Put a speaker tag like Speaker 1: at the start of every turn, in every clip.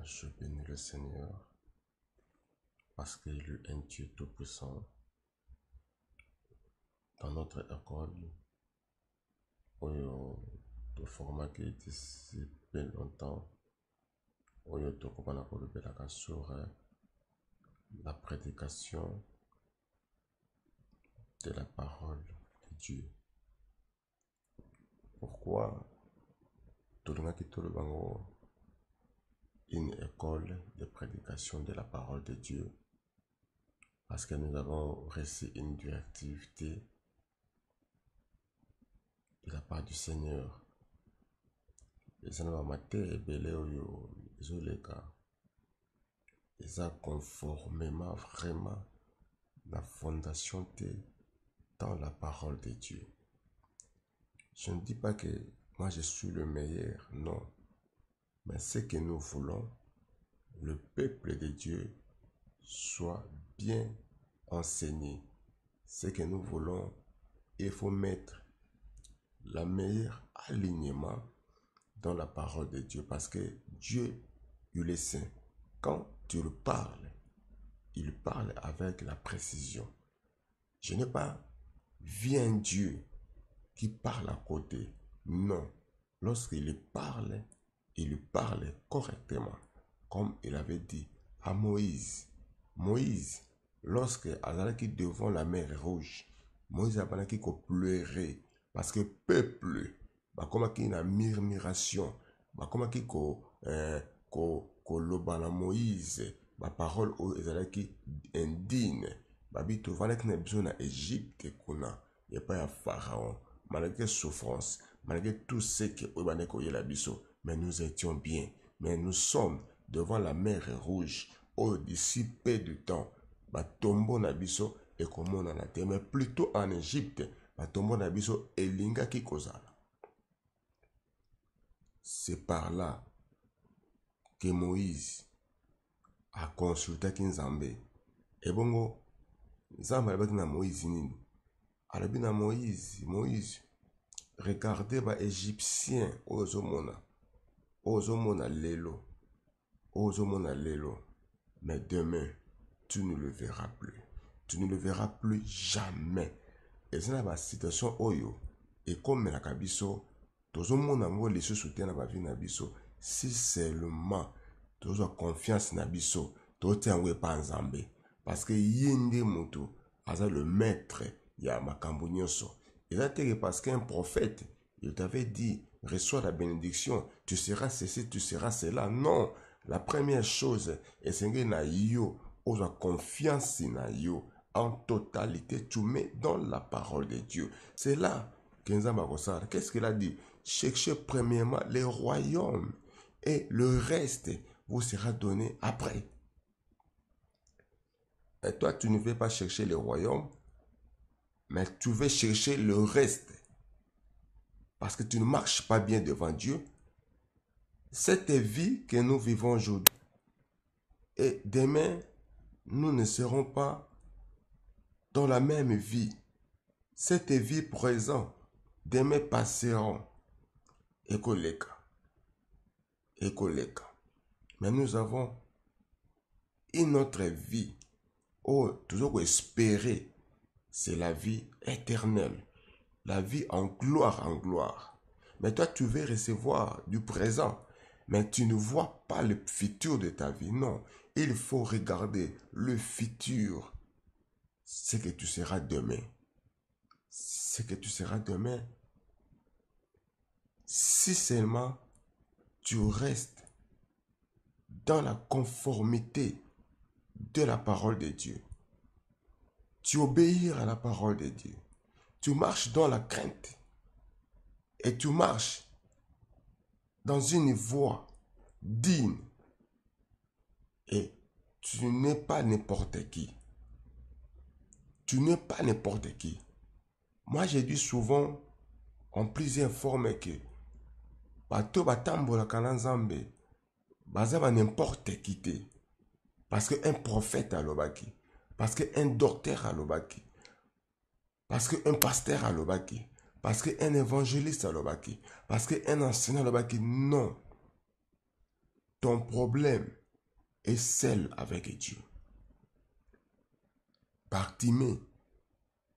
Speaker 1: Je bénis le Seigneur parce qu'il est un Dieu tout-puissant. Dans notre école, le format qui est ici depuis longtemps, sur la prédication de la parole de Dieu. Pourquoi une école de prédication de la parole de Dieu? Parce que nous avons reçu une directivité de la part du Seigneur. Les ont conformément vraiment la fondation dans la parole de Dieu. Je ne dis pas que moi je suis le meilleur, non. Mais ce que nous voulons, le peuple de Dieu soit bien enseigné. Ce que nous voulons, il faut mettre le meilleur alignement dans la parole de Dieu. Parce que Dieu, il est saint. Quand tu le parles, il parle avec la précision. Je n'ai pas vu un Dieu qui parle à côté. Non. Lorsqu'il parle correctement. Comme il avait dit à Moïse. Moïse, lorsque Azalaki devant la mer rouge, Moïse a parlé qu'il pleurait. Parce que peuple, comme qu'il y a une murmuration, comme qu'il y a Moïse, la parole Azalaki indigne. Babi tu vas que besoin en Égypte kuna et pas à Pharaon malgré souffrance malgré tout ce que mais nous étions bien, mais nous sommes devant la mer rouge d'ici peu de temps tombeau nabiso et comme on en a terre mais plutôt en Égypte tombeau nabiso et linga qui kozala. C'est par là que Moïse a consulté Kinzambe et bongo Nzambe alobaki na Moïse nini? Alobi na Moïse, regardez ba Égyptien ozomona lelo, mais demain tu ne le verras plus. Tu ne le verras plus jamais. Et c'est la situation oyo et comme la kabiso tozomona ngo les soutien na ba vie na biso si seulement tozo confiance na biso totia ngo pa Nzambe. Parce que yende moto aza le maître ya makambo nyonso. Il a été parce qu'un prophète, il t'avait dit, reçois la bénédiction, tu seras ceci, tu seras cela. Non, la première chose, est que na yo, osa confiance na yo, en totalité, tu mets dans la parole de Dieu. C'est là qu'est-ce qu'il a dit? Cherchez premièrement les royaumes et le reste vous sera donné après. Et toi, tu ne veux pas chercher le royaume, mais tu veux chercher le reste. Parce que tu ne marches pas bien devant Dieu. Cette vie que nous vivons aujourd'hui, et demain, nous ne serons pas dans la même vie. Cette vie présente, demain passeront. Écoleka. Mais nous avons une autre vie. Toujours espérer, c'est la vie éternelle. La vie en gloire. Mais toi, tu veux recevoir du présent, mais tu ne vois pas le futur de ta vie. Non, il faut regarder le futur. Ce que tu seras demain. Si seulement tu restes dans la conformité de la parole de Dieu. Tu obéis à la parole de Dieu. Tu marches dans la crainte. Et tu marches dans une voie digne. Et tu n'es pas n'importe qui. Moi, j'ai dit souvent, en plusieurs formes, que bato batambola kana Nzambe, bazaba n'importe qui te. Parce qu'un prophète a l'obaki. Parce qu'un docteur a l'obaki. Parce qu'un pasteur a l'obaki. Parce qu'un évangéliste a l'obaki. Parce qu'un enseignant a l'obaki. Non. ton problème est seul avec Dieu. Bartimée,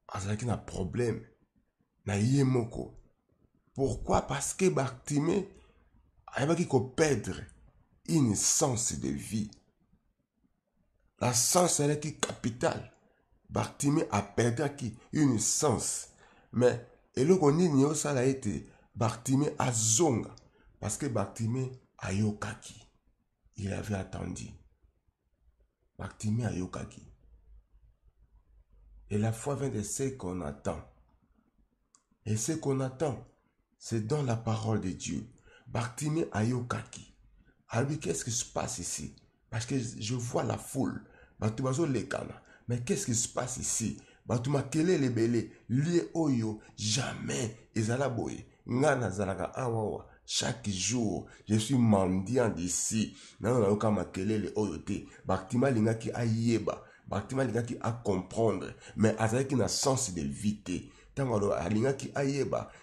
Speaker 1: azalaki na problème na ye moko. Pourquoi? Parce que Bartimée ayebaki ko perdre une sens de vie. La sens est capitale. Bartimée a perdu une sens. Mais eloko nini osala ete Bartimée azonga. Parce que Bartimée ayokaki. Il avait attendu. Bartimée ayokaki. Et la foi vient de ce qu'on attend. Et ce qu'on attend, c'est dans la parole de Dieu. Bartimée ayokaki. Alors, qu'est-ce qui se passe ici? Parce que je vois la foule. Mais qu'est-ce qui se passe ici? Les belé, lié oyo, jamais, ezala boye. Ngana zalaka awawa. Chaque jour, je suis mendiant d'ici. Nana yoka makelele oyo te. Bartima lingaki ayeba. Bartima lingaki a comprendre. Mais azalaki na sens de vie.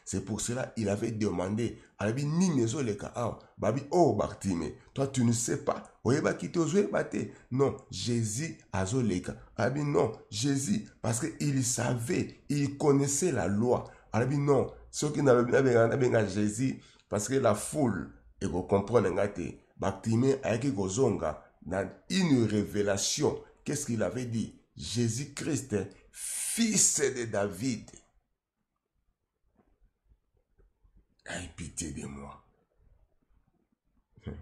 Speaker 1: C'est pour cela qu'il avait demandé. Alabi ninezo leka awa. Babi oh Bartimée, toi tu ne sais pas. Oyeba ki te ozwe bate. Non, Jésus azo leka. Alabi non, Jésus parce que il savait, il connaissait la loi. Alabi non, ceux qui n'avaient Jésus parce que la foule et vous comprenez ngate. Bartimée ayaki kozonga dans une révélation. Qu'est-ce qu'il avait dit? Jésus-Christ, fils de David. Aie pitié de moi.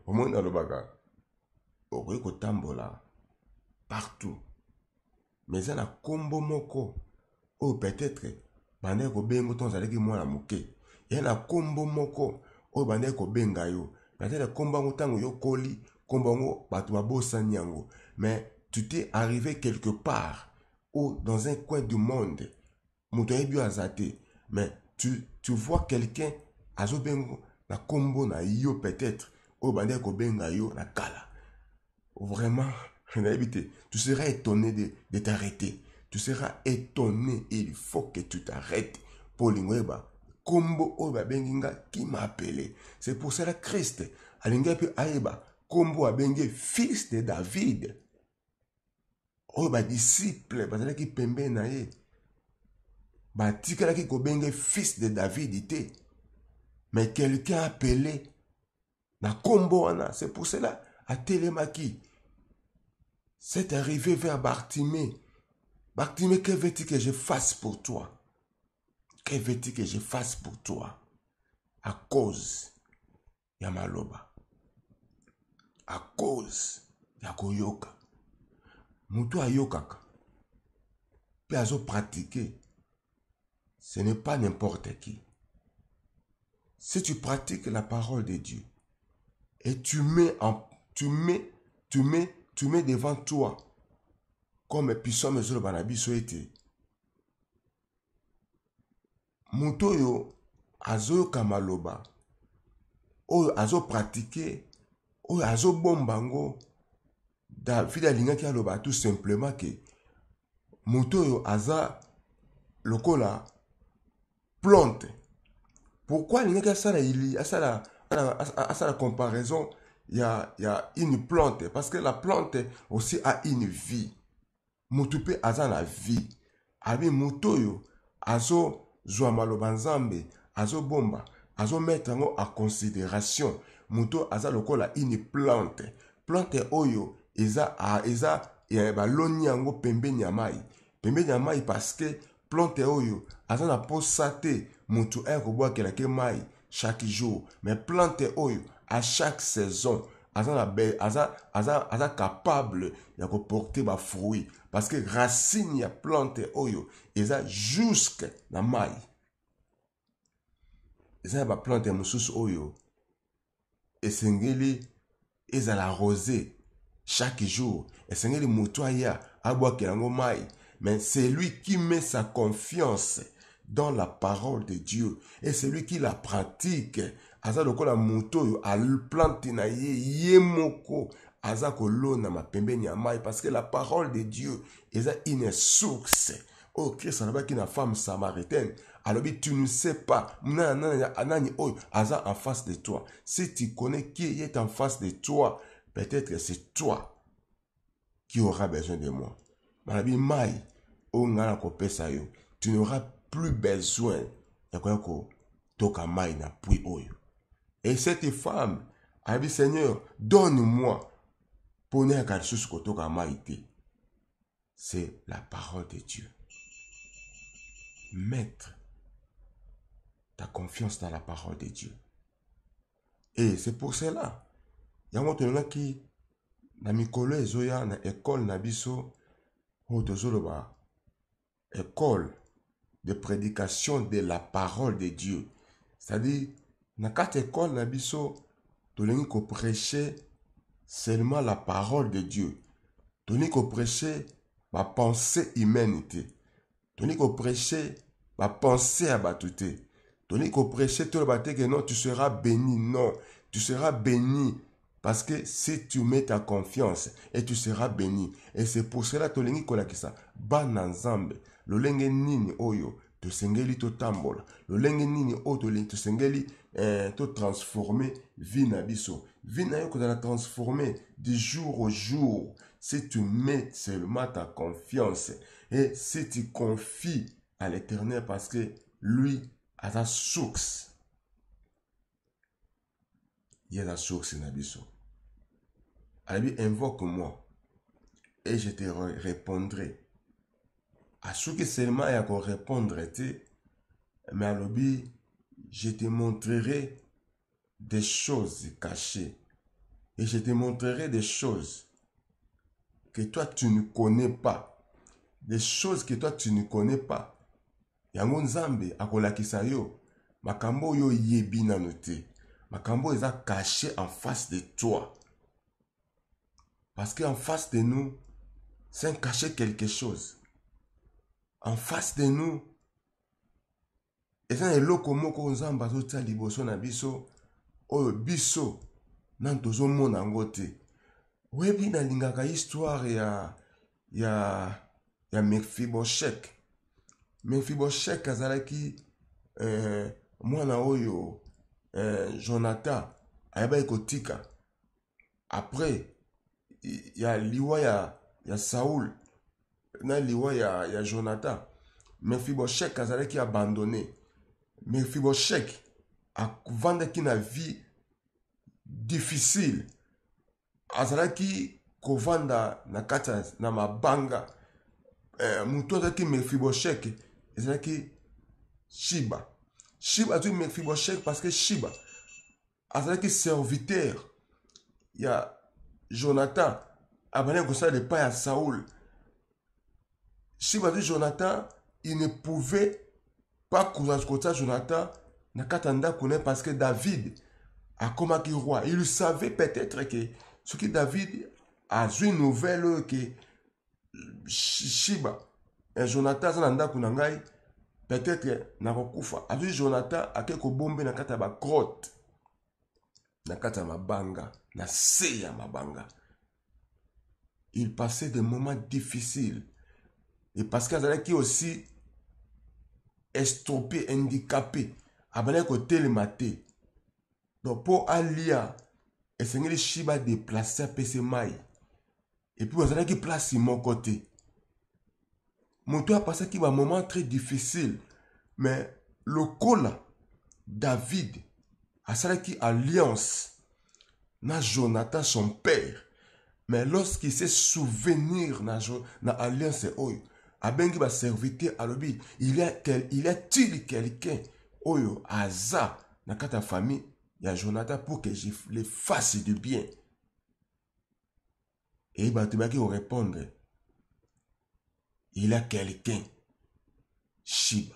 Speaker 1: Au moins dans le bagage. Au kotambola. Partout. Mais il y a un combo moko. Ou peut-être, bande ko bengo ton zaleki mwana muke. Il y a un combo moko. Ou bande ko benga yo. Peut-être combo ngotango yo koli. Combo ngo batu babosa nyango. Mais tu t'es arrivé quelque part. Ou dans un coin du monde. Moutoye bio azate. Mais tu vois quelqu'un. Azo bengo na combo na yo peut-être. Ou bande ko benga yo na kala. Vraiment, tu seras étonné de t'arrêter. Tu seras étonné. Il faut que tu t'arrêtes. Polingweba, combo oba benginga qui m'a appelé. C'est pour cela Christ, alingapi aeba, combo abengé fils de David. Oba disciple, bazala ki pembe na ye. Ba tikala ki ko bengé fils de David ité. Mais quelqu'un appelé na combo ana. C'est pour cela à Télémaki. C'est arrivé vers Bartimée. Bartimée, que veux-tu que je fasse pour toi? Que veux-tu que je fasse pour toi? À cause ya maloba. À cause ya koyoka. Mutu ayokaka. Puis azo pratiquer. Ce n'est pas n'importe qui. Si tu pratiques la parole de Dieu et tu mets devant toi comme puissant mesure banabiso ete muto yo azo kamaloba oyo azo pratiquer oyo azo bombango David alingaki aloba tout simplement que muto yo aza lokola plante. Pourquoi alingaki asala la comparaison? Il y a une plante. Parce que la plante aussi a une vie. Mutupe aza la vie. Abi mutoyo azo zwa maloba nzambe, azo bomba, azo mettre en considération. Muto aza lokola une plante. Plante oyo eza baloni yango pembeni ya mai. Pembeni ya mai parce que plante oyo aza na posa te mutu ayakobwakela ke mai chaque jour. Mais plante oyo à chaque saison, aza capable de porter des fruits. Parce que racine ya plante oyo, eza jusque na mai. Eza ba plante mususu oyo, esengeli eza la rosée chaque jour. Esengeli mutu aya abwakela ngo mai. Mais c'est lui qui met sa confiance dans la parole de Dieu. Et c'est lui qui la pratique. Aza lokola muto yo al plante na ye moko aza kolona mapembeni ya mai parce que la parole de Dieu est une source. Oh Christ n'a pas qu'une femme samaritaine. Alors tu ne sais pas anani oyo aza en face de toi. Si tu connais qui est en face de toi, peut-être que c'est toi qui auras besoin de moi. Malabi mai, o ngana ko pesa yo, tu n'auras plus besoin de quoi ko toka mai na pui oyo. Et cette femme a dit, Seigneur, donne-moi pour ne pas que toka mai te. C'est la parole de Dieu. Mettre ta confiance dans la parole de Dieu. Et c'est pour cela, il y a un autre qui na mikolo ezoya na école na biso o tozoloba école de prédication de la parole de Dieu. C'est-à-dire na quatre école na biso tolingi ko prêcher seulement la parole de Dieu. Tolingi ko prêcher ma pensée humanité. Tolingi ko prêcher ma pensée à batute. Tolingi ko prêcher tout le baté que non tu seras béni. Non, tu seras béni. Parce que si tu mets ta confiance et tu seras béni. Et c'est pour cela que tu as dit ça. Bana nzambe. Le lenge nini oyo. Tu sengeli to tambola. Le lenge nini oyo tu sengeli to transformer vie na biso. Vie na yo que tu la transformer du jour au jour. Si tu mets seulement ta confiance. Et si tu confies à l'Éternel parce que lui a ta source. Il y a la source na biso. Alors, invoque-moi et je te répondrai. À ce que seulement il y a qu'on répondre, mais alors, je te montrerai des choses cachées. Et je te montrerai des choses que toi tu ne connais pas. Des choses que toi tu ne connais pas. Yango nzambe akolakisa yo. Makambo yo yebi nano te. Makambo eza caché en face de toi. Parce qu'en face de nous, c'est caché quelque chose. En face de nous, et ça est là comme on zamba zota liboso na biso, oyo biso nan tozo mona ngote. Webi na lingaka histoire ya Mephibosheth. Mephibosheth azalaki mwana oyo Jonathan ayeba ekotika. Après il y a liwa ya Saoul na liwa ya Jonathan. Mephibosheth azalaki abandonné. Mephibosheth a vendaki na vie difficile. Azalaki kovanda na kata na mabanga. Mutu azalaki Mephibosheth azalaki Shiba. Shiba azalaki Mephibosheth parce que Shiba azalaki serviteur ya Jonathan abandonné comme ça de pas à Saoul. Shiba dit Jonathan, il ne pouvait pas courir Jonathan na katanda connaît parce que David a comme roi. Il savait peut-être que ce que David a eu une nouvelle que Shiba et Jonathan zananda kunangai peut-être na kokufa. A dit Jonathan a quelque bombe na kata ba grotte. Na kata mabanga, na seya mabanga. Il passait des moments difficiles. Et parce qu'il y a qui aussi estropié, handicapé, abandonné côté le maté. Donc pour Alia, et c'est que Shiba déplacé à PC Maï. Et puis il y a qui place sur mon côté. Mon tour a passé qui va un moment très difficile. Mais le col David a ça qui alliance na Jonathan son père. Mais lorsqu'il s'est souvenir na alliance oyo, abengi ba serviteur alobi, il est-il quelqu'un oyo aza na kata famille ya Jonathan pour que je le fasse du bien. Et Batubaki va répondre, il y a quelqu'un, Shiba.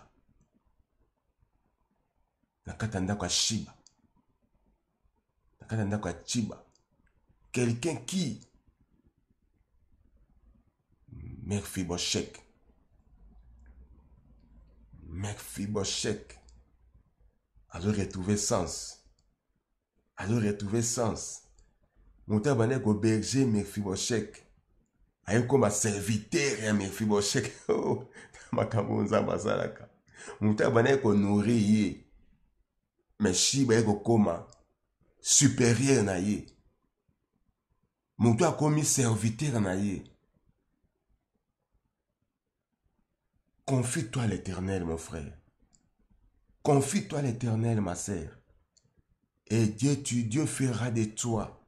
Speaker 1: Na kata ndako Shiba. Na kata ndako Shiba. Quelqu'un qui Mephibosheth. Mephibosheth a retrouvé sens. A retrouvé sens. Mon temps bané ko berger Mephibosheth. Ayo comme serviteur ya Mephibosheth. Oh, makambo nzamba salaka. Mon temps bané ko nourrir. Mais Shiba ko koma supérieur na ye. Moto a commis serviteur na ye. Confie-toi à l'Éternel, mon frère. Confie-toi à l'Éternel, ma sœur. Et Dieu fera de toi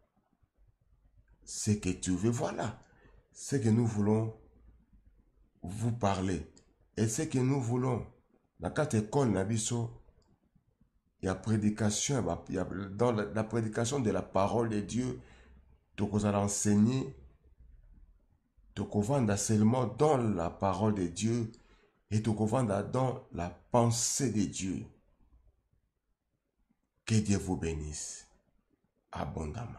Speaker 1: ce que tu veux. Voilà ce que nous voulons vous parler. Et ce que nous voulons. Dans quatre écoles, il y a prédication. Dans la prédication de la parole de Dieu, tu vas enseigner. Tu vas seulement dans la parole de Dieu. Et tu vas dans la pensée de Dieu. Que Dieu vous bénisse abondamment.